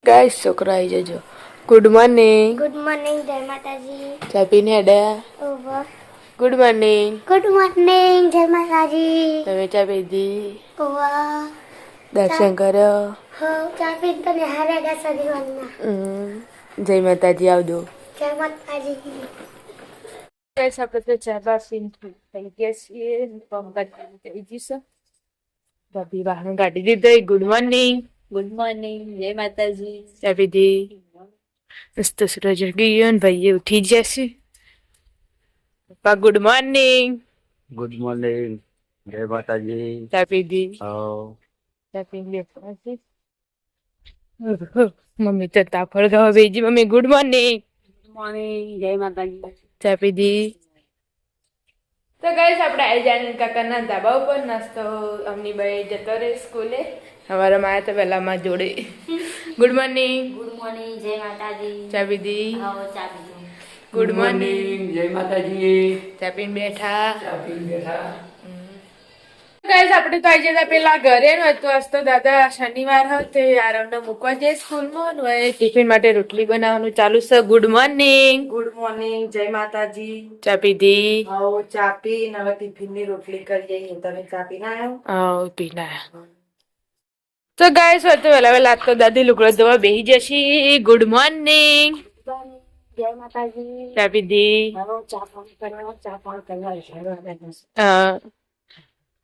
Guys છોકરા આવી જજો. Good morning. ગુડ મોર્નિંગ, જય માતાજી. ચા પીને હેડ્યા? Over. Good morning. Good morning, જય માતાજી. તમે ચા પીધી? ઓવર. દર્શન કર્યો? હો, ચા પીને તો નિહાળે ગયા સદીવાના. જય માતાજી આવજો. જય માતાજી. ગાઈસ આપણે તો ચા બા પીને થઈ ગયા છીએ. થઈ જશે. ભાભી વાહન કાઢી દીધો. Good morning. ગુડ મોર્નિંગ, જય માતાજી. ચા પીધી? મસ્ત સૂરજ ગયો ને ભાઈએ ઉઠી જશે. પપ્પા ગુડ મોર્નિંગ. ગુડ મોર્નિંગ, જય માતાજી. ચા પીધી? ચા પીને મમ્મી તો તાફળ ખાવા બેજી. મમ્મી ગુડ મોર્નિંગ. ગુડ મોર્નિંગ, જય માતાજી. ચા પીધી? તો ગાઈસ આપણે આવી જાય કાકાના ધાબા ઉપર નાસ્તો અમની બાઈ જતો રહે સ્કૂલે. અમારા માયા તો પહેલા માં જોડે. Good morning. ગુડ મોર્નિંગ, જય માતાજી. ચા પીધી? આવો ચા પીધું. Good morning. જય માતાજી. ચા પીને બેઠા. ચા પીને બેઠા. ગાઈસ આપણે તો આવી જતા પેલા ઘરે નો હતો. આજ તો દાદા શનિવાર હતો, આરામને મૂકવા જાય સ્કૂલમાં. ટિફિન માટે રોટલી બનાવવાનું ચાલુ છે. Good morning. ગુડ મોર્નિંગ, જય માતાજી. ચા પીધી? આવો ચા પીને હવે ટિફિન ની રોટલી કરી જઈએ. તમે ચા પીને આવ્યો? હા પીના. તો ગાઈસ હોય તો વેલા વેલા તો દાદી લુગડો ધોવા બેસી જશે. Good morning. જય માતાજી. ચા પીધી? આવો ચા પાણી કર્યો, ચા પાણી કરવા.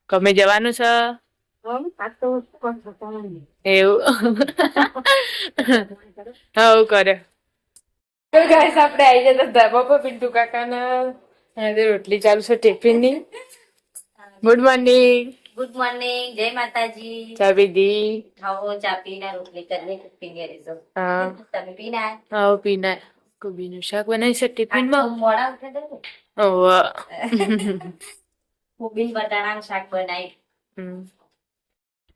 કમે જવાનું છે આ તો કોણ થતા નહીં. એવું? હા કરે. તો ગાઈસ આપણે આવી જતા ધાબા પર પિન્ટુ કાકાના રોટલી ચાલુ છે ટિફિન ની. Good morning. ગુડ મોર્નિંગ, જય માતાજી. ચા પીધી? આવો ચા પીને રોટલી કરીને ટિફિન કરીશું. હા તમે પીના? હા પીના. કોબીનું શાક બનાવી છે ટિફિન માં. મોડા ઉઠે તો કોબી બટાણાનું શાક બનાવી.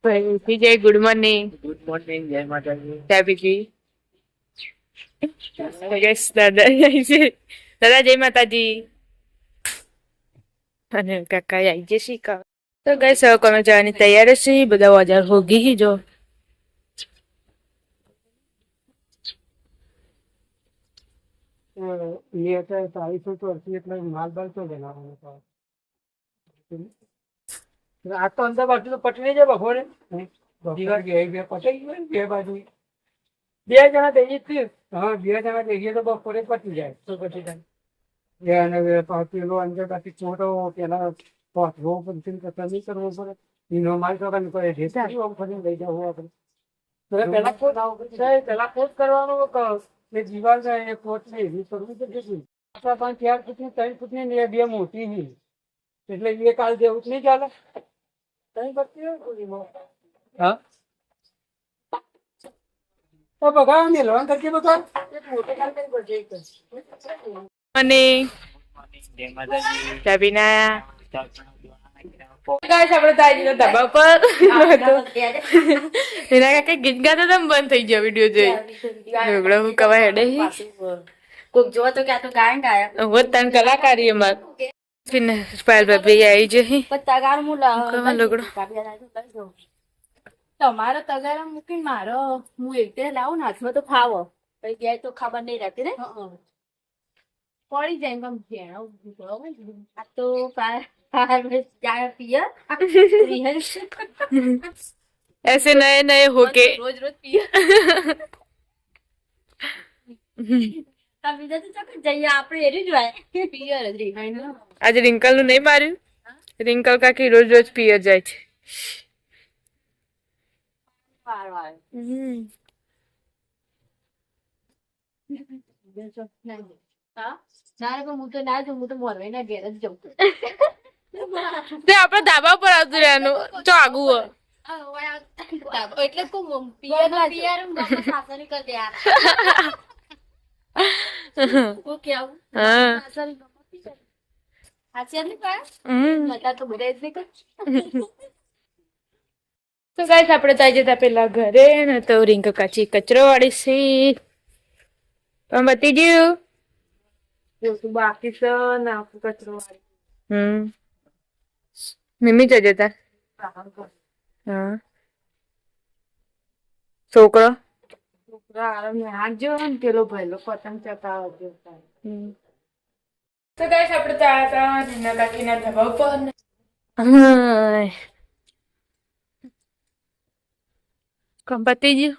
ભાઈ ઉઠી જાય. Good morning. ગુડ મોર્નિંગ, જય માતાજી. ચા પીધી? દાદા આવી છે. દાદા જય માતાજી. અને કાકા આવી જશે. તો ગાઈસ હવે કોમે જવાની તૈયારી છે. બધા ઓજાર હોગી જો. આ તો અંદર બાજુ તો પટવી જાય બપોરે. દિવાર ગયા બે પટાઈ ગયો ને બે બાજુ. બે જણા થઈ જઈએ. હા, બે જણા થઈ ગયા તો બપોરે પટી જાય. તો પછી જાય. પેલો અંદર બાકી છોટો પેલા પહોંચવો પછી કશું નહીં કરવો પડે. એનો માલ તો કરે છે ફરી લઈ જવું આપણે. પેલા કોટ કરવાનો એ દિવાલ છે એ કોટ છે એવી કરવું તો કેટલું આપણા 5-4 ફૂટની 3 ફૂટની ને બે મોટી ની એટલે એ કાલ જેવું જ નહીં ચાલે. હા તો બગા ને લોન કરકે બગા એક મોટો કાલ કરી પડશે. મોર્નિંગ. ચા પીના? ગાઈસ આપણે તો આવી જતા ધાબા પર. એના કાકા ગીત ગાતા તો બંધ થઈ ગયો વિડીયો જોઈ. ઝઘડો હું કવા હેડે કોક જોવો તો કે આ તો ગાયન ગાયા. હું તન કલાકારી અમાર પાયલ ભાભી આવી જઈ. તગાર મુલા લુગડો તમારો તગારા મૂકીને મારો હું એક લાવું ને હાથમાં તો ફાવો પછી ગયા તો ખબર નહીં રહેતી ને પડી જાય ગમ આ તો ऐसे नए नए होके રોજ રોજ પિયર બીજા તો ચોક્કસ જઈએ આપણે એરી જ હોય પિયર જ આજે રિંકલ નું નહીં માર્યું. રિંકલ કાકી રોજ રોજ પિયર જાય છે. વાર વાર હા ના પણ હું તો ના જાઉં હું તો મોરવાઈ ના ઘેર જ જાઉં. તે આપડે ધાબા પર આવતું રહેવાનું તો આગું એટલે પિયર સાસરી કરી દે હું કેવું તો ગાઈસ આપણે તો જતા પેલા ઘરે ને તો રિંક કાચી કચરો વાળી છે પણ બતી ગયું બાકી છે ને આખું કચરો વાળી. મમ્મી તો જતા. હા છોકરો હાથ જો ને પેલો ભરેલો પતંગ ચકાવતો તો ગાઈસ આપણે તો આયા હતા રીના કાકીના ધાબા ઉપર હાય કંપતી ગયું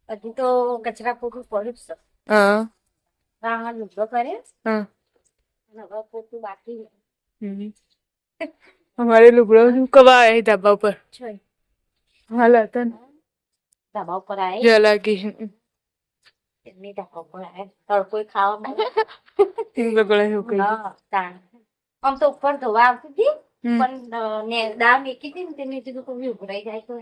હજી તો કચરા પોતું પડ્યું જ છે હા હા લુગડો કરે હા હવે પોતું બાકી અમારે લુગડો કવા આવ્યા ધાબા ઉપર છે હાલ હતા ને ધાબા ઉપર આવે જલાકી એમની ધાબા ઉપર આવે તડકો ખાવા મળે લુગડો એવું કઈ હા તાણ આમ તો ઉપર ધોવા આવતી હતી પણ દાળ મેકી હતી ને તેને કીધું કોઈ ઉભરાઈ જાય તો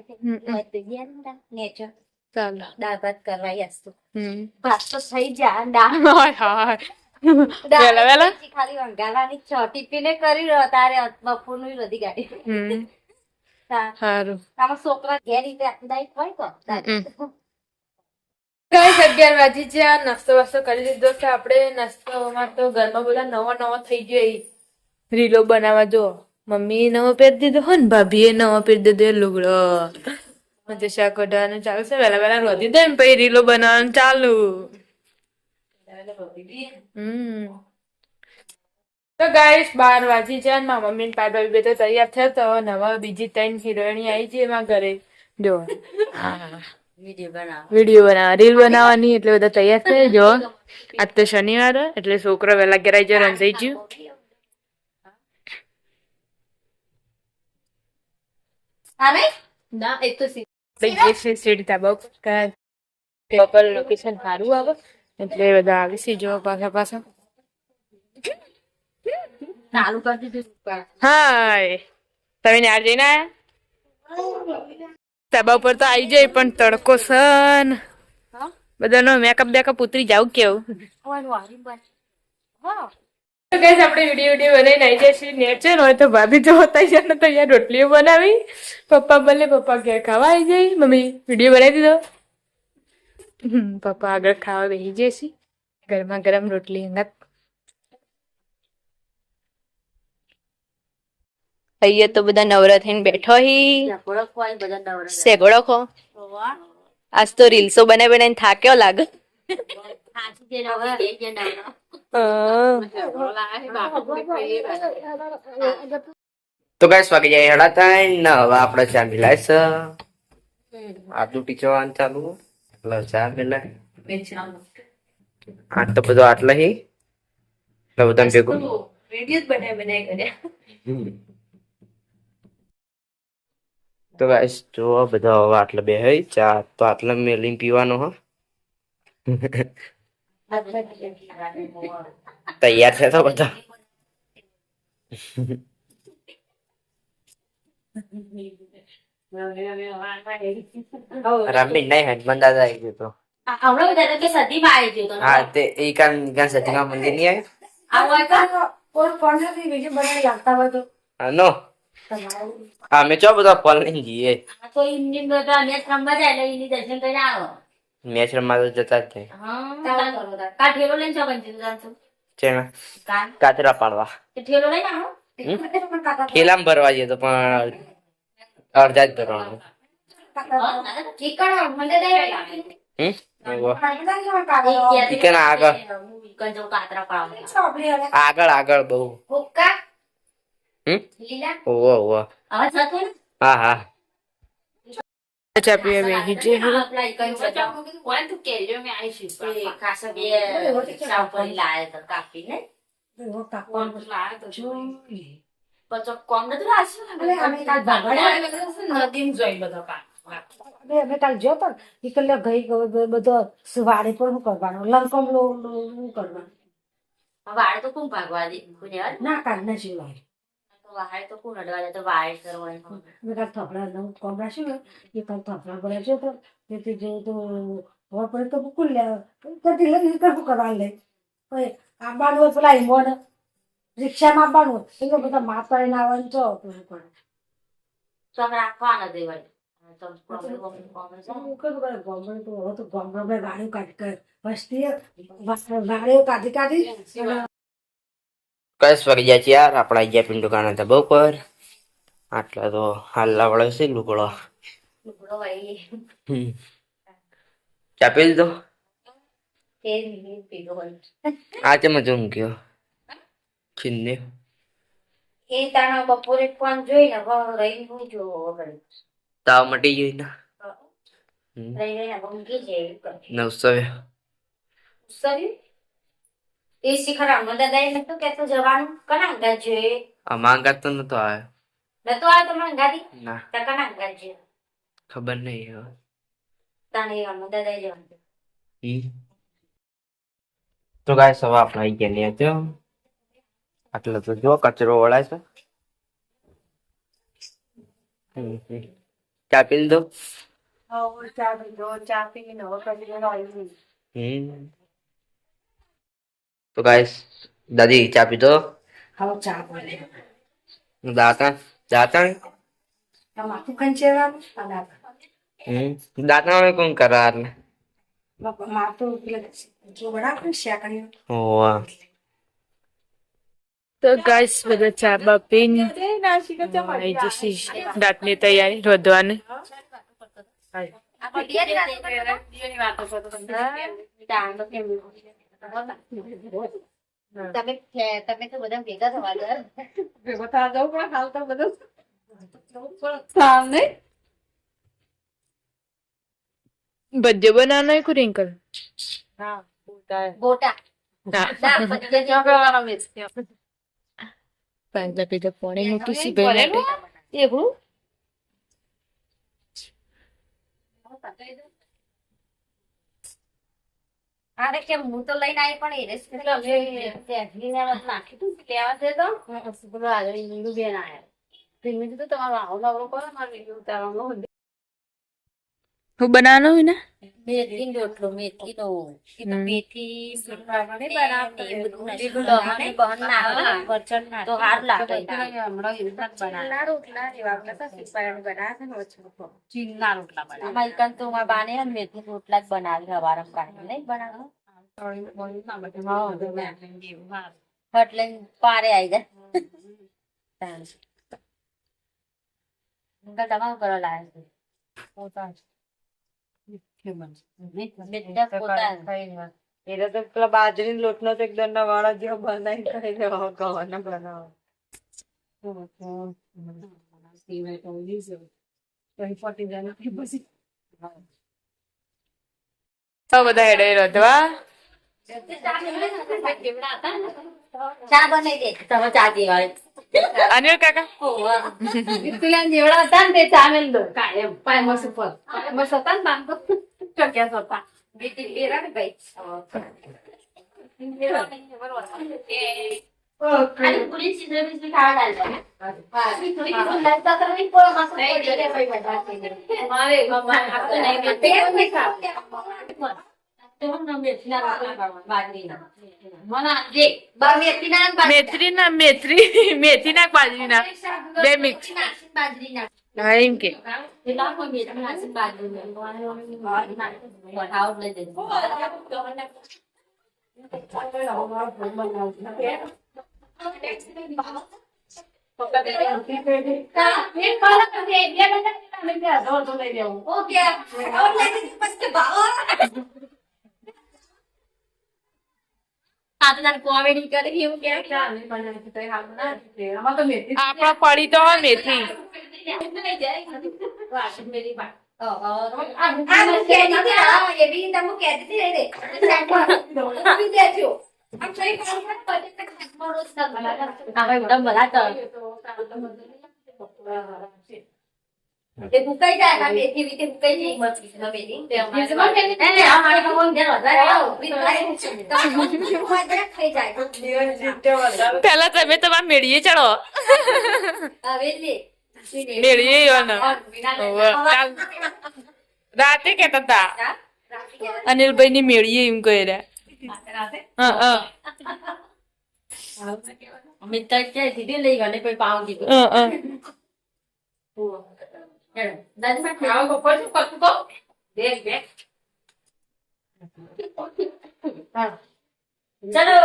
નેચર ચાલો દાળ ભાત કરવાઈ હસતો હમ ભાત તો થઈ જાય દાળ હાય હાય વેલા વેલા ખાલી વંગાવાની છ ટીપીને કરી રહ્યો તારે બપોરનું બધી ગાડી સારું આમાં છોકરા ઘેર રીતે દાઈ હોય તો ગાઈસ 11 વાગી ગયા નાસ્તો વાસ્તો કરી લીધો છે આપણે નાસ્તામાં તો ઘરમાં બધા નવા થઈ ગયો રીલો બનાવવા જો મમ્મી નવો પહેરી દીધો હો ને ભાભીએ નવો પહેરી દીધો એ લુગડો મને શાક કઢાવવાનું ચાલુ છે વહેલા વહેલા રોધી દે ને પછી રીલો બનાવવાનું ચાલુ તો ગાઈસ 12 વાગી ગયા મારા મમ્મી ને પાપા બે તો તૈયાર થયો તો નવા બીજી 3 હિરોઈની આવી છે એમાં ઘરે જો વિડીયો બનાવવા રીલ બનાવવાની એટલે બધા તૈયાર થઈ જો આજ તો શનિવાર એટલે છોકરો વહેલા ઘેર આવી જાય રંધાઈ ગયું ના એક તો સીડી ધાબા ઉપર લોકેશન સારું આવે એટલે બધા આવે છે જો પાછા ચાલુ કરી દીધું હાય તમે ન્યાર જઈને આયા ધાબા ઉપર તો આવી જાય પણ તડકો સન બધાનો મેકઅપ બેકઅપ ઉતરી જાવ કેવું તો ગાઈસ આપણે વિડીયો બનાવીને આવી જાય છીએ નેચર હોય તો ભાભી જો હોતા છે ને તો અહીંયા રોટલીઓ બનાવી પપ્પા ભલે પપ્પા ઘેર ખાવા આવી જાય મમ્મી વિડીયો બનાવી દીધો પપ્પા આગળ ખાવા બેસી જાય છે ગરમા ગરમ રોટલી અંગત અહીંયા તો બધા નવરા થઈને બેઠો હી સેગોડો ખો આજ તો રીલ્સો બનાવીને થાક્યો લાગે તો ગાઈસ વાગી જાય 3:30 ને હવે આપણે ચા મિલાય છે આટલું ટીચવાનું ચાલુ એટલે ચા મિલાય આ તો બધું આટલા હી એટલે બધા ભેગું વિડીયો બનાવી કર્યા તો ગાઈસ જો બધા હવે આટલા બે હઈ ચા તો આટલા મેલીને પીવાનો હો તૈયાર છે તો બધા રમી નહીં હનુમાન દાદા આવી ગયો તો હમણાં બધા કે સદીમાં આવી ગયો તો હા તે એ કાન સતીમાં મંદિર નહીં આવ્યું નો અમે ચો બધા ફળ નહીં જઈએ તો ઇન્ડિયન બધા મેચ રમવા જાય એટલે એની દર્શન કરીને આવો મેચ રમવા તો જતા જ નહીં કા ઠેલો લઈને છો કંઈ જાણતો છે ને કાતરા પાડવા ઠેલો લઈને આવો ઠેલામાં ભરવા જઈએ તો પણ અડધા જ ભરવાનું આગળ આગળ બહુ ઓવો ઓવો હા હા ચા પીવા બેસી જઈએ અમે કાલ જો પણ નીકળ્યો ગઈ બધો વાડે પણ શું કરવાનો લંકમ શું કરવાનું વાળ તો કોણ ભાગવા દે ના કાલ ના શું વાડે વાળ તો કોણ અડવા દે તો વાળ કરવાનું મેં કાલ થપડા નવું કોમરા શું એ કાલ થપડા ભર્યા છે તો તેથી જો તો હવે પડે તો કુલ લે તો ઢીલે શું કરવા લે આંબાનું હોય પેલા ઈમોન રિક્ષામાં આપવાનું હોય એ બધા માપ કરીને આવવાનું છો પણ તો અમે રાખવાના દે વળી કસ વાગી જાય છે યાર આપણા ગયા પિંડુ કાના હતા બહુ પર આટલા તો હાલલા વળે છે લુગડો ચા પી લીધો એ પીધો હોય આ ચમચ ઊંઘ્યો છીનને એ તાણા બપોરે ફોન જોઈને રહી હું જોવો વગર તાવ મટી ગયો ને રહી રહીને ઊંઘી જાય 900 સરી એ શિખર અમર દાદા એ નતું કેતો જવાનું કના અંગા છે આ માંગા તો નતો આવ્યો નતો આ તો મંગાડી ના તા કના અંગા છે ખબર નહીં હવે તાણે અમર દાદા જવાનું તો ગાઈસ હવે આપણે આવી ગયા ને તો આટલો તો જો કચરો વળાય છે ચા પી લીધો તો ગાઈસ દાદી ચા પીધો હવે ચા બોલે દાંતા દાંતા માથું કંચેવાનું દાંતા में कौन कर रहा है માથું પેલા જો બરાબર શેકણી ओह તો ગાઈસ બધા ચા બા પીને આવી જશે રાતની તૈયારી રોધવાની તમે તમે તો બધા ભેગા થવા દે બધે બનાવવાનો હોય રિંકલ ગોટા પાંચલા પીધા પોણી મૂકી સી ભાઈ એવું અરે કેમ હું તો લઈને આવી પણ એ રેસીપી નાખી તું લેવા દે તો બેન આયા તમારો આવો નવરો કરો મારે વિડીયો ઉતારવાનો હું બનાવવાનો હોય ને મેથી રોટલો મેથી નો મેથી તો હાર લાગે તો બાને મેથી રોટલા જ બનાવી હવારમ કાઢી નહીં બનાવો એટલે પારે આવી જાય તમારું કરવા લાગે એટલે તો પેલા બાજરી લોટ નો તો એકદમ વાળા જેવો બનાવી કરી દેવા ગવાના બનાવો બધા હેડે રોધવા ચા બનાવી દે તમે ચા દેવા અનિલ કાકા જેવડા હતા ને તે ચા મેલ દો કાયમ પાયમસ ઉપર પાયમસ હતા ને બાંધો ચોક્યા હતા બીજી લેરા ને ભાઈ અને પૂરી ચીજ બી ખાવા ડાલ પૂરી ચીજ લાગતા તો નહીં કોઈ મસ્ત નહીં દે ભાઈ બધા મારે ભગવાન આપતો નહીં તે નહીં ખાવ તો હમ મેથીના રોટલા બાજરીના મના જે બા મેથીના મેથીના બાજરીના બે મિક્સ બાજરીના હા એમ કે પેલા કોઈ મેથીના બાજરીના બનાવ લઈ દે કોમેડી કરી એવું આપણા પડી તો હોય મેથી ભૂકાઈ જાય મેથી વીતે ભૂકાઈ જાય પેલા તમે તમારા મેળીએ ચડો મેળીએ રાતે કેતા હતા અનિલભાઈ ની મેળીએ એમ કહી રહ્યા મિત્ર સીધી લઈ ગયો પછી પાવ કીધું દાદી ખાવા બપોર શું કરતું તો દેખ દેખ ચલો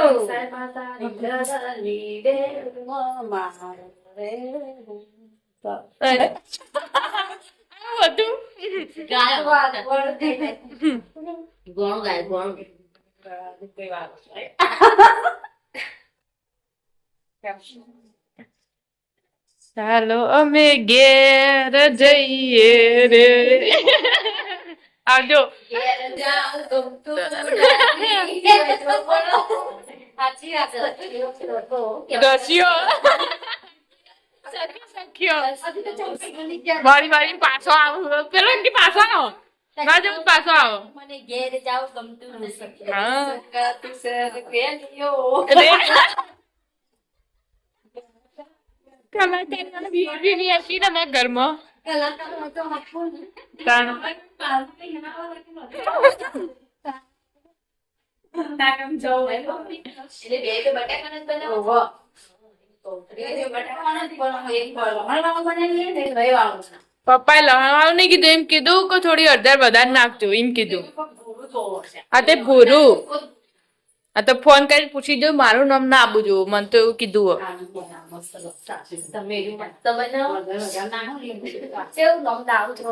બધું ગાય ઘણું ગાય ઘણું ચાલો અમે ઘેર જઈએ રે આવજો દસ્યો વારી વારી પાછો આવો પેલો એમ કે પાછો આવો ના જવું પાછો આવો મને ઘેર જાવ ગમતું નથી હા. કલાકાર બીવી હતી ને મારા ઘરમાં તાણ. એટલે બે તો બટાકાના જ બનાવો. બે તો બટાકાના જ બનાવો. એક બનાવવાનું બનાવીએ ને એક રહેવાનું. પપ્પાએ લહણવાનું નહીં કીધું, એમ કીધું કે થોડી અડધા વધારે નાખજો એમ કીધું. હા તે ભૂરું આ તો ફોન કરીને પૂછી જો મારું નામ ના આપવું જોવું મને તો એવું કીધું હો. તમે એવું મસ્ત બનાવો. કેવું નામ દાવું છો?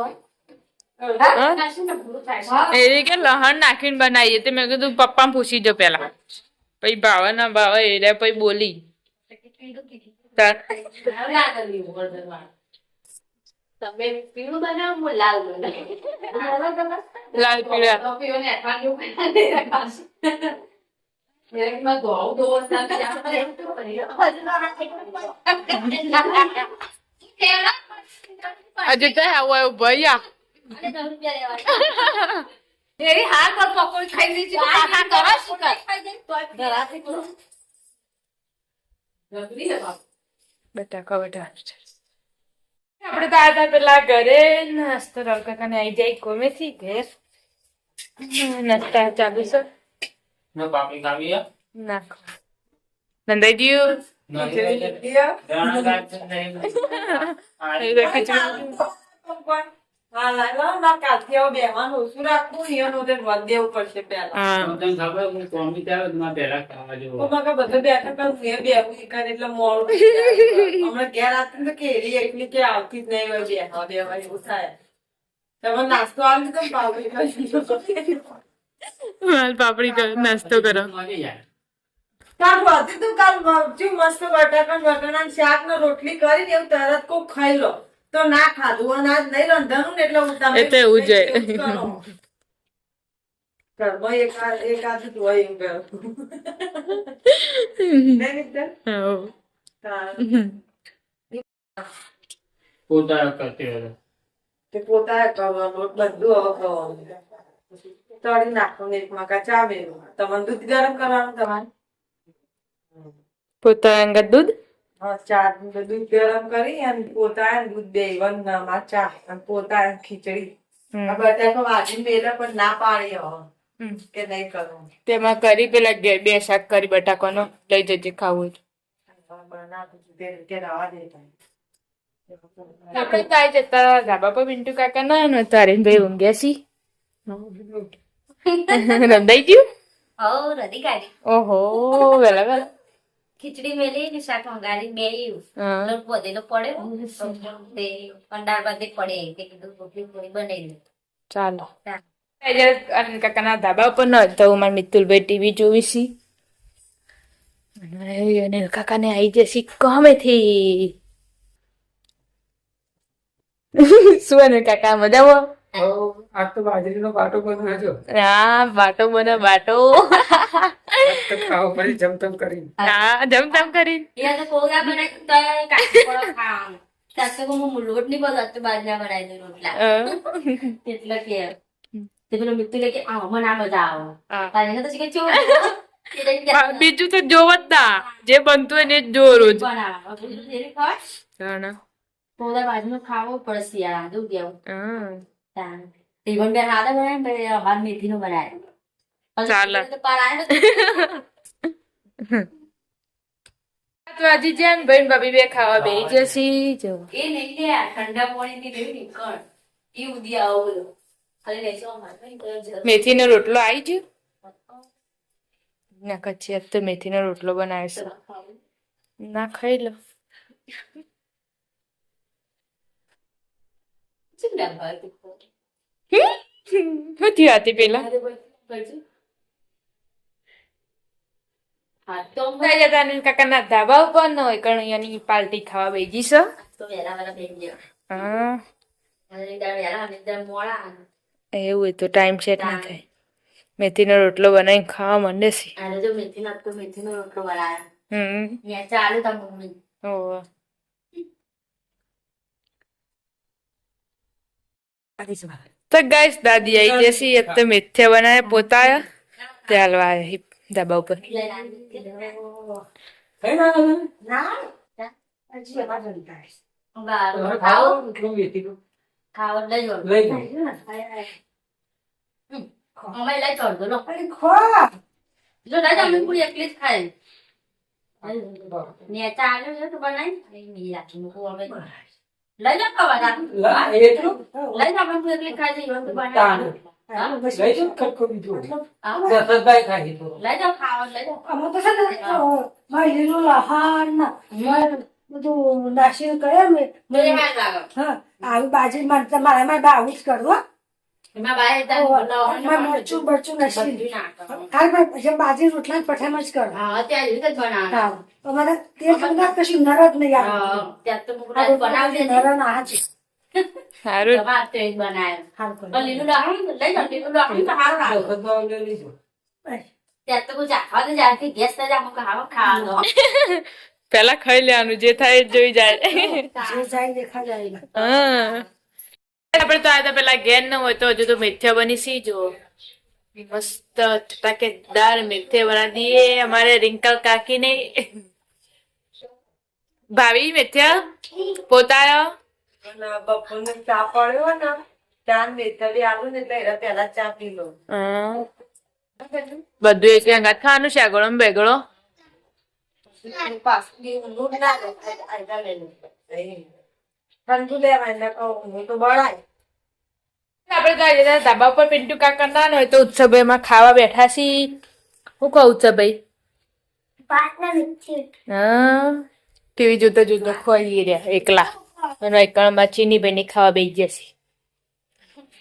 એવી કે લહણ નાખીને બનાવીએ તે મેં કીધું પપ્પા પૂછી જો પેલા પછી ભાવે ના ભાવે એટલે પછી બોલી તાર. તમે પીળું બનાવો હું લાલ બનાવું. લાલ પીળા હજુ તો આવો આવ્યો ભૈયા બટાકા આપડે તો આતા પેલા ઘરે નાસ્તો કાકાને આવી જાય કોમેથી ઘેર નાસ્તા ચાલુ છે નાખો નંદાઈ ગયું નાસ્તો આવી પાપડી નાસ્તો કરો કાલ વાતી તું કાલ મસ્ત બટાકા શાક ને રોટલી કરીને એવું તરત કોક ખાઈ લો તો ના ખાધું અને આજ નહીં રંધાનું ને એટલે હું તમે એ તો એવું જ હોય. ઘરમાં એકાદું હોય એમ કરું નહીં મિત્ર? હોવ. હા. પોતા કરતી હોય તે પોતાએ કરવાનું બધું હવે કરવાનું તળી નાખવાનું એક મકા ચા મેળવું તમારે દૂધ ગરમ કરવાનું તમારે પોતા અંગત દૂધ હા ચા દૂધ ગરમ કરી અને પોતા દૂધ બે વનમાં ચા અને પોતા ખીચડી આ બટાકો વાજીને મેલે પણ ના પાડી હવે કે નહીં કરવું તેમાં કરી પેલા બે શાક કરી બટાકાનો લઈ જજે ખાવું તે રવા દેતા આપણે તો આવી જતા ધાબા પર પિન્ટુ કાકા ના તારે ભાઈ ઊંઘ્યા છી રંધાઈ ગયું હવ રડી કાઢી ઓહો વેલા વેલા ખીચડી મેલી ને શાક મંગાડી બે હા. લોટ બધેલો પડ્યો તે કંડાળ બાંધી પડે તે કીધું રોટલી થોડી બનાવી દે. ચાલો કાકાના ધાબા ઉપર ન તો મારા મિતુલભાઈ ટીવી જોવી છી અને કાકાને આવી જશે ગમેથી શું ને કાકા મજામાં આજ તો બાજરીનો બાટો બનાવ્યો છો હા બાટો બને બાટો આજ તો ખાવો પડી જમતમ કરી હા જમતમ કરી યા તો પોગા બનાવી તો કાચી પડો ખાવાનું સાસુ હું લોટ નહીં બધો તો બાજરા બનાવી દઉં રોટલા એટલે કે તે પેલો મિત્તુ કે આ મને આ મજા આવે તારે તો શીખે ચો બીજું તો જોવ જ ના જે બનતું હોય ને જ જો રોજ બનાવવા બીજું ધીરે ખાવા પોગા બાજરીનો ખાવો પડે શિયાળા દઉં કેવું ટીવન બે હાથે બનાવે ને અમાર મેથીનો બનાવે ચાલે. તો પરાય તો આજે જેમ ભાઈ ભાભી બે ખાવા બે જશે જો એ નહીં લે ઠંડા પાણી ની લેવી નીકળ એ ઉધી આવો બોલો ખાલી લેશો અમારે મેથીનો રોટલો આવી ગયો ના કચ્છી આજ તો મેથીનો રોટલો બનાવે છે ના ખાઈ લો શું થયું હતી પેલા હા તો થઈ જતા ને કાકાના ધાબા ઉપર ન હોય કણિયાની પાર્ટી ખાવા બેસી છે તો વેલા વેલા બેસી ગયા હા અને એકદમ વેલા અને એકદમ મોડા એવું હોય તો ટાઈમ સેટ ના થાય મેથીનો રોટલો બનાવીને ખાવા માંડે છે આજે જો મેથીનો રોટલો બનાવ્યો હમ મેં ચાલુ તા મમ્મી ઓહ તો ગાઈસ દાદી આવી જશે એક તો મેથ્યા બનાવે પોતા ચાલવા ધાબા ઉપર કઈ ના ના હજી અમારે નથી થાય. તમે ખાઓ ખાઓ એટલું વેચી ખાઓ લઈ જાઓ લઈ જાઓ અમે લઈ જાઓ લો અરે ખોવા જો લઈ જાઓ મેં પૂરી એકલી જ ખાય ને ચાલ્યો છે તો બનાવી નહીં રાખી મૂકું હવે લઈ જાઓ ખાવા એટલું લઈ જાઓ મેં પૂરી એકલી ખાઈ જઈ તો તાણ. બનાવી લઈ જાઓ ખટકો બીજો હા દશરથભાઈ ખાઈ તો લઈ જાઓ ખાવા લઈ જાઓ અમે તો છે ને મારે લીલું લહાણ મારે બધું નાસીને કર્યા મેં તો એ હાલ લાગો હા આવી બાજરી મારે મારે બા આવું જ કરવું એમાં બાય મરચું બરચું નાસી બધું નાખો હાલ પછી બાજરી રોટલા પઠામાં જ કરો હા અત્યારે રીતે જ બનાવે હા અમારે તેલ ઠંડા કશું નરદ નહીં આવે ત્યાં તો મુકું આ બનાવી દે નરદ આ છે સારું તમારે તે જ બનાવે હાલ કરો પણ લીલું લાકડું લઈ જાઓ લીલું લાકડું તો સારું લાગે દશરથભાઈ લઈ લીધું ત્યાં તો કોઈ ચાખવા તો જાય કે ગેસ તો જામો ખાવાનો પેલા ખાઈ લેવાનું જે થાય એ જોઈ જાય જે જાય દેખા જાય હા આપણે તો આ પેલા ગેન ન હોય તો હજુ તો મેથ્યા બની સી જો મસ્ત ટટાકેદાર મેથ્યા બના દીએ અમારે રિંકલ કાકી ને ભાભી મેથ્યા પોતાયો અને બપોરને ચા પડ્યો ને ચા મેથડી આવું ને એટલે એના પહેલા ચા પી લો બધું એક અંગાત ખાવાનું છે આગળ બેગળો પાછું ઊંઘ ના લે આયલા લઈ લો ઠંડુ લેવાય ને કહું ઊંઘ તો બળાય આપડે તો આજે ધાબા ઉપર પિન્ટુ કાકા ના હોય તો ઉત્સવભાઈ માં ખાવા બેઠા છી હું કહું ઉત્સવભાઈ પાટના મિથ્યું હા ટીવી જોતા જોતા ખોઈ રહ્યા એકલા અને એકલમાં ચીની બેની ખાવા બેસી જશે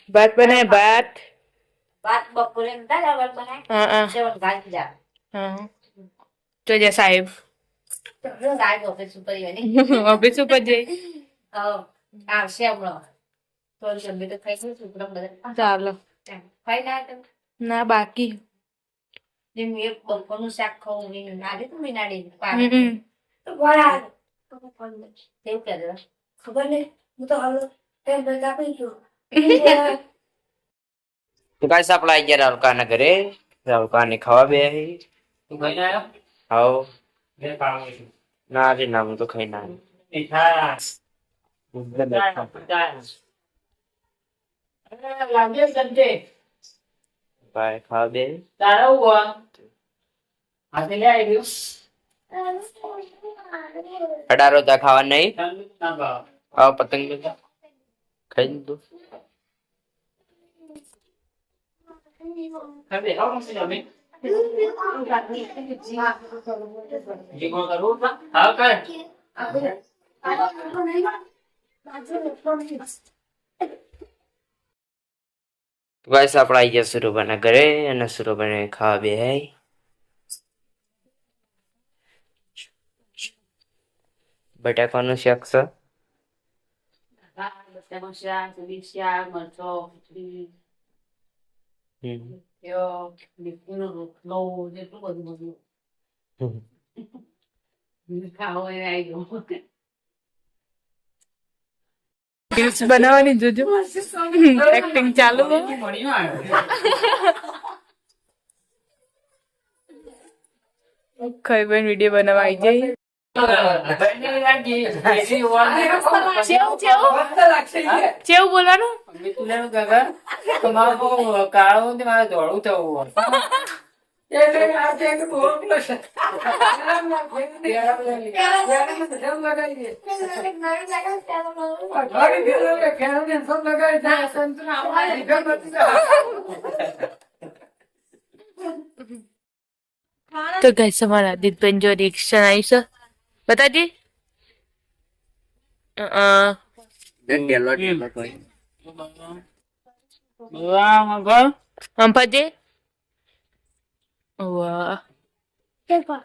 ભાત બનાય ભાત વાત બપોરે નતા જવા બનાય હા હા સેવન ભાત જા હા જોજે સાહેબ સાહેબ ઓફિસ ઉપર એની ઓફિસ ઉપર જઈ આવશે હમણાં તો જમી તો ખાઈ ગયું છોકરા બધા ચાલો ખાઈ ના તમે ના બાકી જે મેં બપોરનું શાક ખાવું મેં નાડી તો મેં નાડી હમ. તો વડા તેવું કરે ખબર નહીં હું તો હાલ ટાઈમ ભેગા આપી ગયો તો ગાઈસ આપણે આવી ગયા રાહુલકાના ઘરે રાહુલકાને ખાવા બે તું ખાઈ ના આવ્યો હાવ બે પાવ છે ના રે ના હું તો ખાઈ ના મીઠા લાગે સંજે ભાઈ ખાવા બે તારા ઉવા હાથે લે આવી ગયું અડારો તા ખાવા નહીં ઠંડુ ના ભાવ આવ પતંગ બધા ખાઈ દીધું ખબે આવો મસ્ત જમે જીગો કરું હા કર તો ગાઈસ આપણે આવી ગયા સુરભાના ઘરે અને સુરભાને ખાવા બે બટાકાનું શાક છે બટાકાનું શાક શાક મરચો ખીચડી હમ. લીટીનો રોટલો જેટલું બધું બધું હમ. ખાવો એ આવી ગયો રીલ્સ બનાવવાની જોજો એક્ટિંગ ચાલુ હો. ખાઈ બેન વિડીયો બનાવવા આવી જાય ચેવું બોલવાનું કાળો મારે દોડવું થવું તો ગાઈસ અમારા આદિતબેન જો રિએક્શન આવી છે બતાજી અંફાજી વાહ પેપર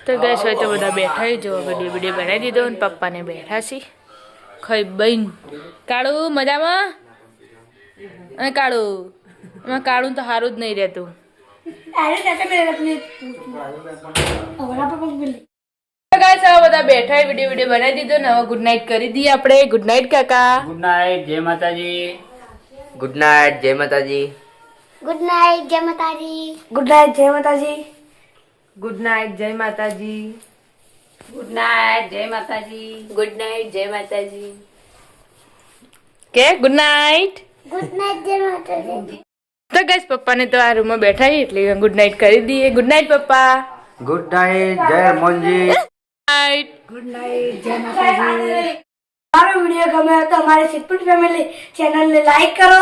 તો ગેસ હોય તો બધા બેઠા જો વિડીયો બનાવી દીધો અને પપ્પાને બેઠા છે ખાઈ બઈન કાળું મજામાં અને કાળું એમાં કાળું તો સારું જ નહીં રહેતું તો guys, હવે બધા બેઠા વિડીયો બનાવી દીધો ને હવે ગુડ નાઇટ કરી દઈએ આપણે. ગુડ નાઇટ કાકા. ગુડ નાઇટ, જય માતાજી. ગુડ નાઇટ, જય માતાજી. ગુડ નાઇટ જય માતાજી. ગુડ નાઇટ, જય માતાજી. ગુડ નાઇટ, જય માતાજી. ગુડ નાઇટ, જય માતાજી. ગુડ નાઇટ જય માતાજી. કે ગુડ નાઇટ. ગુડ નાઇટ જય માતાજી. તો ગાઈસ પપ્પાને તો આ રૂમમાં બેઠા છે એટલે ગુડ નાઇટ કરી દઈએ. ગુડ નાઇટ પપ્પા. ગુડ નાઇટ, જય મોનજી. નાઇટ. ગુડ નાઇટ, જય માતાજી. મારો વિડીયો ગમે તો અમારી સિદ્ધપુર ફેમિલી ચેનલને લાઈક કરો,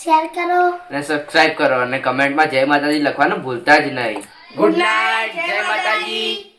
શેર કરો. અને સબસ્ક્રાઇબ કરો અને કમેન્ટમાં જય માતાજી લખવાનું ભૂલતા જ નહીં. ગુડ નાઇટ, જય માતાજી.